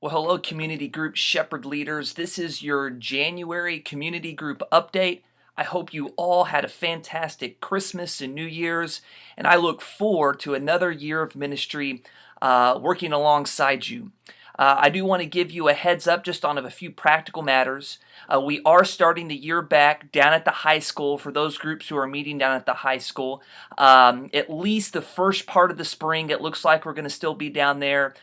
Well, hello, community group Shepherd leaders. This is your January community group update. I hope you all had a fantastic Christmas and New Year's, and I look forward to another year of ministry working alongside you. I do want to give you a heads up just on a few practical matters. We are starting the year back down at the high school for those groups who are meeting down at the high school. At least the first part of the spring, it looks like we're going to still be down there.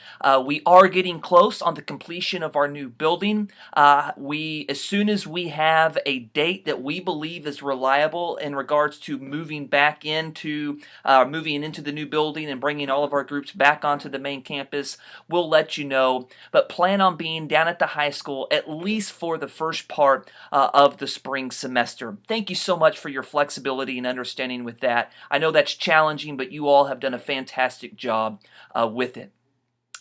We are getting close on the completion of our new building. As soon as we have a date that we believe is reliable in regards to moving into the new building and bringing all of our groups back onto the main campus, we'll let you know. But plan on being down at the high school at least for the first part of the spring semester. Thank you so much for your flexibility and understanding with that. I know that's challenging, but you all have done a fantastic job with it.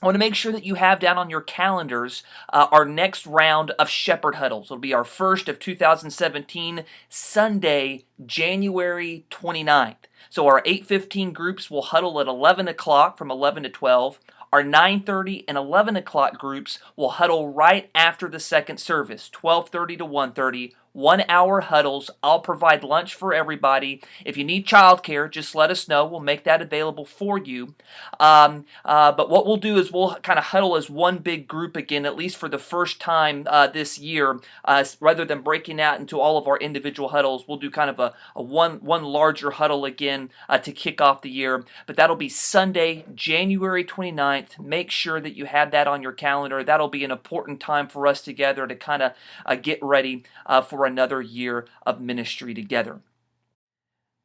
I want to make sure that you have down on your calendars our next round of Shepherd Huddles. It'll be our first of 2017, Sunday, January 29th. So our 8:15 groups will huddle at 11 o'clock from 11 to 12. Our 9:30 and 11 o'clock groups will huddle right after the second service, 12:30 to 1:30. 1 hour huddles. I'll provide lunch for everybody. If you need childcare, just let us know. We'll make that available for you. But what we'll do is we'll kind of huddle as one big group again, at least for the first time this year. Rather than breaking out into all of our individual huddles, we'll do kind of a one larger huddle again to kick off the year. But that'll be Sunday, January 29th. Make sure that you have that on your calendar. That'll be an important time for us together to kind of get ready for another year of ministry together.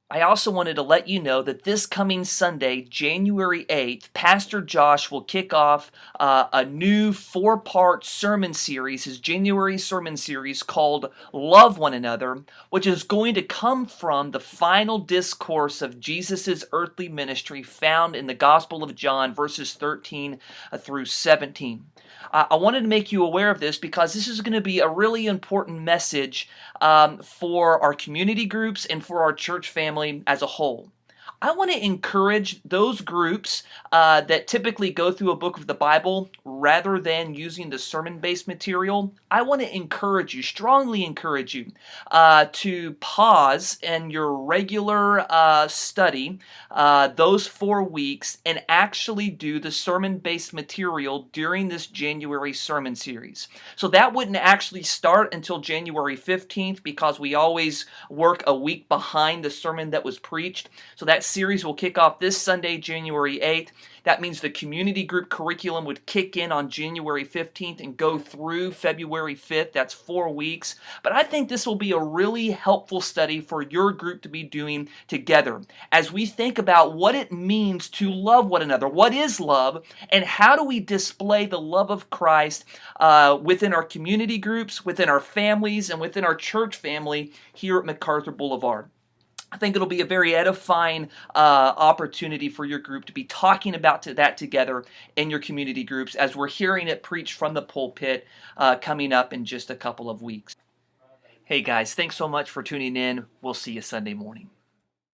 I also wanted to let you know that this coming Sunday, January 8th, Pastor Josh will kick off a new 4-part sermon series, his January sermon series called Love One Another, which is going to come from the final discourse of Jesus' earthly ministry found in the Gospel of John, verses 13 through 17. I wanted to make you aware of this because this is going to be a really important message for our community groups and for our church family as a whole. I want to encourage those groups that typically go through a book of the Bible rather than using the sermon-based material. I want to encourage you, strongly encourage you, to pause in your regular study those 4 weeks and actually do the sermon-based material during this January sermon series. So that wouldn't actually start until January 15th because we always work a week behind the sermon that was preached. So that series will kick off this Sunday, January 8th. That means the community group curriculum would kick in on January 15th and go through February 5th. That's 4 weeks. But I think this will be a really helpful study for your group to be doing together as we think about what it means to love one another. What is love, and how do we display the love of Christ within our community groups, within our families, and within our church family here at MacArthur Boulevard. I think it'll be a very edifying opportunity for your group to be talking about that together in your community groups as we're hearing it preached from the pulpit coming up in just a couple of weeks. Hey guys, thanks so much for tuning in. We'll see you Sunday morning.